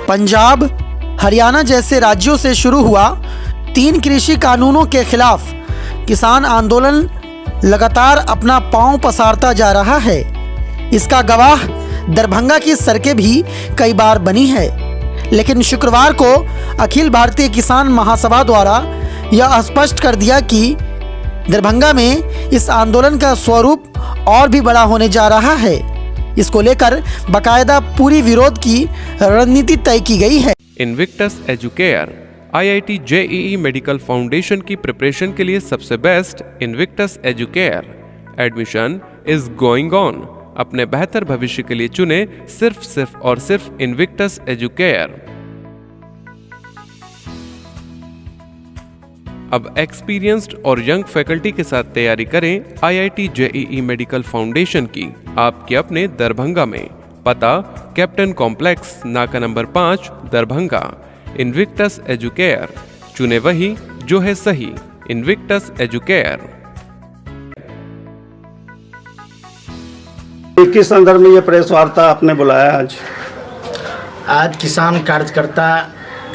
पंजाब, हरियाणा जैसे राज्यों से शुरू हुआ 3 कृषि कानूनों के खिलाफ किसान आंदोलन लगातार अपना पांव पसारता जा रहा है। इसका गवाह दरभंगा की सड़कें भी कई बार बनी है। लेकिन शुक्रवार को अखिल भारतीय किसान महासभा द्वारा यह स्पष्ट कर दिया कि दरभंगा में इस आंदोलन का स्वरूप और भी बड़ा होने जा रहा है। इसको लेकर बाकायदा पूरी विरोध की रणनीति तय की गई है। Invictus educare IIT JEE medical foundation की प्रिपरेशन के लिए सबसे best Invictus educare. Admission is going on. अपने बेहतर भविष्य के लिए चुने सिर्फ इनविक्टस एजुकेयर। अब एक्सपीरियंस्ड और यंग फैकल्टी के साथ तैयारी करें IIT JEE मेडिकल फाउंडेशन की, आपके अपने दरभंगा में। पता कैप्टन कॉम्प्लेक्स, नाका नंबर 5, दरभंगा। इनविक्टस एजुकेयर, चुने वही जो है सही। Invictus educare. किस संदर्भ में ये प्रेस वार्ता आपने बुलाया आज? आज किसान कार्यकर्ता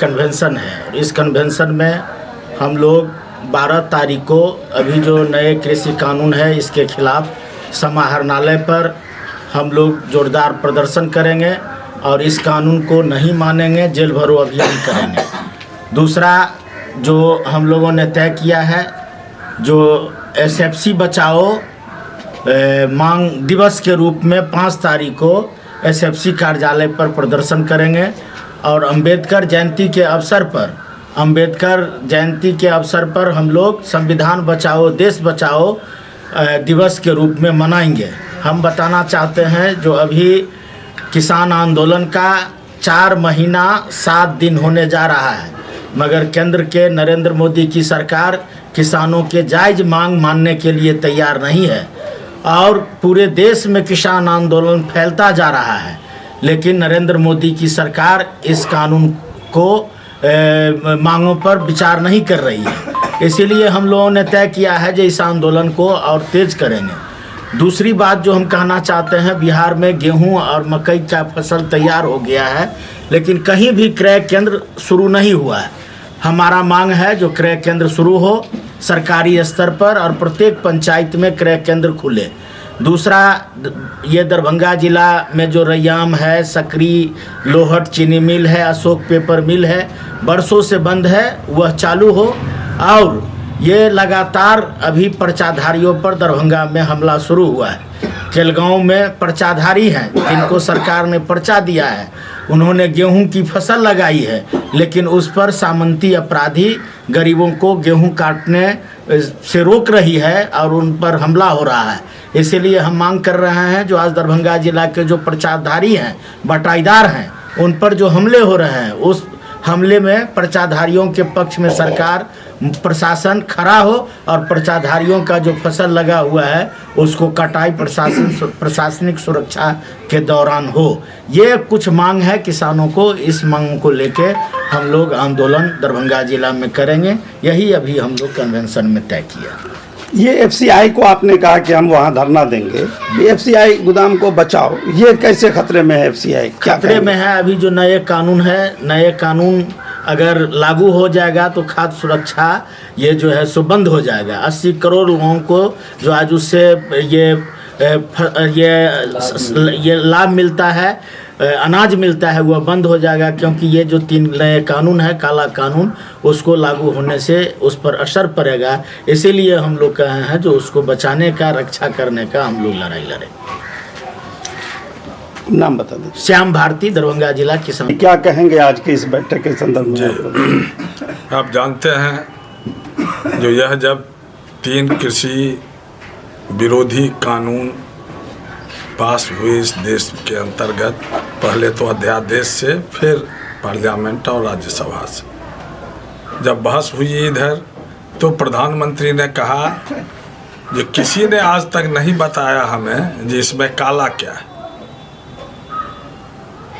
कन्वेंशन है और इस कन्वेंशन में हम लोग 12 तारीख को अभी जो नए कृषि कानून है इसके खिलाफ समाहरणालय पर हम लोग जोरदार प्रदर्शन करेंगे और इस कानून को नहीं मानेंगे, जेल भरो अभियान करेंगे। दूसरा जो हम लोगों ने तय किया है, जो SFC बचाओ मांग दिवस के रूप में 5 तारीख को SFC कार्यालय पर प्रदर्शन करेंगे और अंबेडकर जयंती के अवसर पर हम लोग संविधान बचाओ देश बचाओ दिवस के रूप में मनाएंगे। हम बताना चाहते हैं जो अभी किसान आंदोलन का 4 महीना 7 दिन होने जा रहा है, मगर केंद्र के नरेंद्र मोदी की सरकार किसानों के जायज़ मांग मानने के लिए तैयार नहीं है और पूरे देश में किसान आंदोलन फैलता जा रहा है। लेकिन नरेंद्र मोदी की सरकार इस कानून को मांगों पर विचार नहीं कर रही है। इसीलिए हम लोगों ने तय किया है जो इस आंदोलन को और तेज करेंगे। दूसरी बात जो हम कहना चाहते हैं, बिहार में गेहूं और मकई का फसल तैयार हो गया है, लेकिन कहीं भी क्रय केंद्र शुरू नहीं हुआ है। हमारा मांग है जो क्रय केंद्र शुरू हो सरकारी स्तर पर और प्रत्येक पंचायत में क्रय केंद्र खुले। दूसरा, ये दरभंगा ज़िला में जो रैयाम है, सकरी लोहट चीनी मिल है, अशोक पेपर मिल है, बरसों से बंद है, वह चालू हो। और ये लगातार अभी पर्चाधारियों पर दरभंगा में हमला शुरू हुआ है। केलगांव में पर्चाधारी हैं जिनको सरकार ने पर्चा दिया है, उन्होंने गेहूं की फसल लगाई है, लेकिन उस पर सामंती अपराधी गरीबों को गेहूं काटने से रोक रही है और उन पर हमला हो रहा है। इसीलिए हम मांग कर रहे हैं जो आज दरभंगा जिला के जो पर्चाधारी हैं, बटाईदार हैं, उन पर जो हमले हो रहे हैं, उस हमले में पर्चाधारियों के पक्ष में सरकार प्रशासन खड़ा हो और पर्चाधारियों का जो फसल लगा हुआ है उसको कटाई प्रशासनिक सुरक्षा के दौरान हो। ये कुछ मांग है किसानों को। इस मांग को लेके हम लोग आंदोलन दरभंगा जिला में करेंगे। यही अभी हम लोग कन्वेंशन में तय किया। ये FCI को आपने कहा कि हम वहाँ धरना देंगे, FCI गोदाम को बचाओ, ये कैसे खतरे में है? FCI खतरे में है। अभी जो नए कानून है, नए कानून अगर लागू हो जाएगा तो खाद्य सुरक्षा ये जो है सो बंद हो जाएगा। 80 करोड़ लोगों को जो आज उससे ये लाभ मिलता है, अनाज मिलता है, वह बंद हो जाएगा। क्योंकि ये जो 3 नए कानून है, काला कानून, उसको लागू होने से उस पर असर पड़ेगा। इसीलिए हम लोग कहे हैं जो उसको बचाने का, रक्षा करने का हम लोग लड़ाई लड़ें। नाम बता दें। श्याम भारती, दरभंगा जिला किसान। क्या कहेंगे आज की इस बैठक के संदर्भ में? आप जानते हैं जो यह जब 3 कृषि विरोधी कानून पास हुए इस देश के अंतर्गत, पहले तो अध्यादेश से, फिर पार्लियामेंट और राज्यसभा से, जब बहस हुई इधर तो प्रधानमंत्री ने कहा जो किसी ने आज तक नहीं बताया हमें जी इसमें काला क्या है।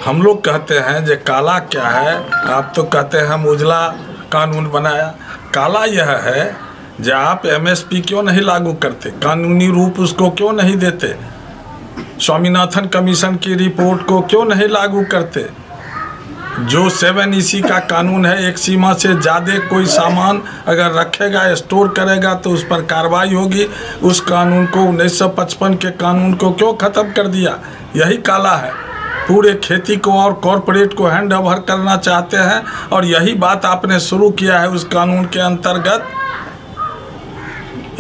हम लोग कहते हैं जो काला क्या है, आप तो कहते हैं हम उजला कानून बनाया। काला यह है जो आप MSP क्यों नहीं लागू करते, कानूनी रूप उसको क्यों नहीं देते, स्वामीनाथन कमीशन की रिपोर्ट को क्यों नहीं लागू करते, जो 7EC का कानून है, एक सीमा से ज़्यादा कोई सामान अगर रखेगा, स्टोर करेगा तो उस पर कार्रवाई होगी। उस कानून को 1955 के कानून को क्यों ख़त्म कर दिया? यही काला है। पूरे खेती को और कॉरपोरेट को हैंड ओवर करना चाहते हैं और यही बात आपने शुरू किया है उस कानून के अंतर्गत।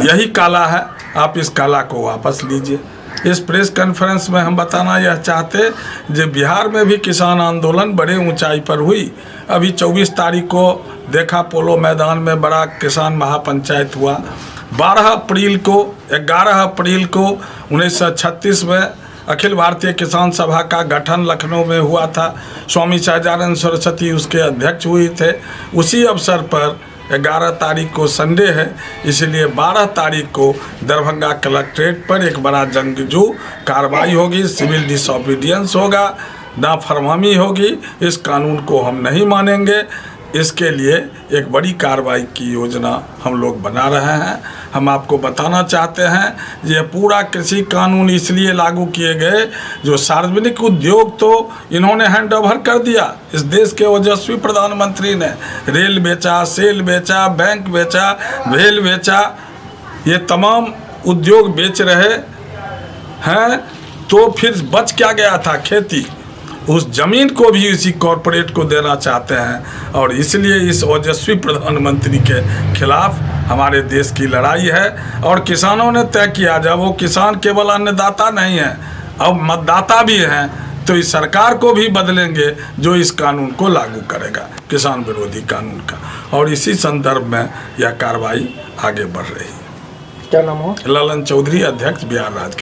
यही काला है, आप इस काला को वापस लीजिए। इस प्रेस कॉन्फ्रेंस में हम बताना यह चाहते जो बिहार में भी किसान आंदोलन बड़े ऊंचाई पर हुई। अभी 24 तारीख को देखा पोलो मैदान में बड़ा किसान महापंचायत हुआ। 11 अप्रैल को 1936 में अखिल भारतीय किसान सभा का गठन लखनऊ में हुआ था। स्वामी सहजानंद सरस्वती उसके अध्यक्ष हुए थे। उसी अवसर पर 11 तारीख को संडे है, इसलिए 12 तारीख को दरभंगा कलेक्ट्रेट पर एक बड़ा जंगजू कार्रवाई होगी, सिविल डिसऑबीडियंस होगा, नाफरमानी होगी। इस कानून को हम नहीं मानेंगे। इसके लिए एक बड़ी कार्रवाई की योजना हम लोग बना रहे हैं। हम आपको बताना चाहते हैं ये पूरा कृषि कानून इसलिए लागू किए गए जो सार्वजनिक उद्योग तो इन्होंने हैंड ओवर कर दिया। इस देश के ओजस्वी प्रधानमंत्री ने रेल बेचा, सेल बेचा, बैंक बेचा, भेल बेचा, ये तमाम उद्योग बेच रहे हैं। तो फिर बच क्या गया था? खेती। उस जमीन को भी इसी कॉरपोरेट को देना चाहते हैं और इसलिए इस ओजस्वी प्रधानमंत्री के खिलाफ हमारे देश की लड़ाई है। और किसानों ने तय किया, जब वो किसान केवल अन्नदाता नहीं है, अब मतदाता भी हैं, तो इस सरकार को भी बदलेंगे जो इस कानून को लागू करेगा, किसान विरोधी कानून का। और इसी संदर्भ में यह कार्रवाई आगे बढ़ रही है। क्या नाम हो? ललन चौधरी, अध्यक्ष बिहार राज्य।